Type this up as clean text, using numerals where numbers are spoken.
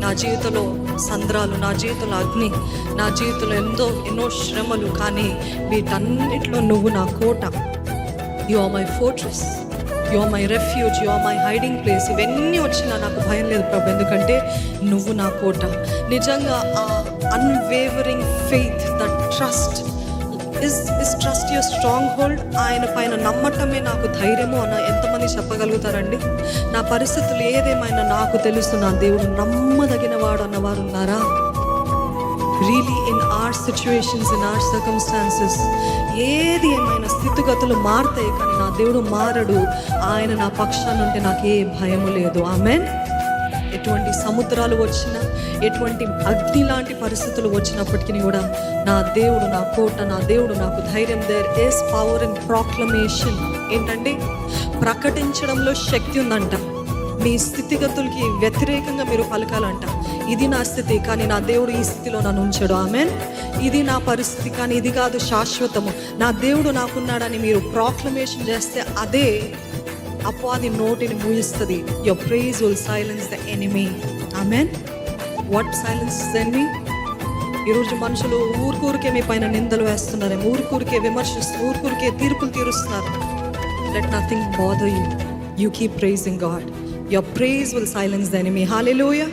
నా జీవితంలో సంద్రాలు, నా జీవితంలో అగ్ని, నా జీవితంలో ఎన్నో శ్రమలు, కానీ వీటన్నిటిలో నువ్వు నా కోట. You are my fortress, you are my refuge, you are my hiding place. ఇవన్నీ వచ్చినా నాకు భయం లేదు ప్రభు, ఎందుకంటే నువ్వు నా కోట. నిజంగా ఆ unwavering faith, that trust is trust your strong hold. ఆయన పైన నమ్మటమే నాకు ధైర్యము అన్న ఎంతమంది చెప్పగలుగుతారండి? నా పరిస్థితులు ఏదేమైనా నాకు తెలుసు, నా దేవుడు నమ్మదగిన వాడు అన్నవారు ఉన్నారా? Really in our situations, in our circumstances, ఏది ఏమైనా స్థితిగతులు మారుతాయి, కానీ నా దేవుడు మారడు. ఆయన నా పక్షాన ఉంటే నాకు ఏ భయము లేదు. ఆమేన్. ఎటువంటి సముద్రాలు వచ్చినా, ఎటువంటి అగ్ని లాంటి పరిస్థితులు వచ్చినప్పటికీ కూడా నా దేవుడు నా కోట, నా దేవుడు నాకు ధైర్యం. There is power in proclamation. ఏంటంటే ప్రకటించడంలో శక్తి ఉందంట. మీ స్థితిగతులకి వ్యతిరేకంగా మీరు పలకాలంట. ఇది నా స్థితి, కానీ నా దేవుడు ఈ స్థితిలో నన్ను ఉంచాడు. ఆమేన్. ఇది నా పరిస్థితి, కానీ ఇది కాదు శాశ్వతము, నా దేవుడు నాకున్నాడని మీరు ప్రాక్లమేషన్ చేస్తే అదే అపవాది నోటిని మూయిస్తుంది. Your praise will silence the enemy. Amen. What silence the enemy? ఈరోజు మనుషులు ఊరికే మీ పైన నిందలు వేస్తున్నారేమో, ఊరికే విమర్శిస్తున్నారు, ఊరికే తీర్పులు తీరుస్తున్నారు. Let nothing bother you. You keep praising God. Your praise will silence the enemy. Hallelujah.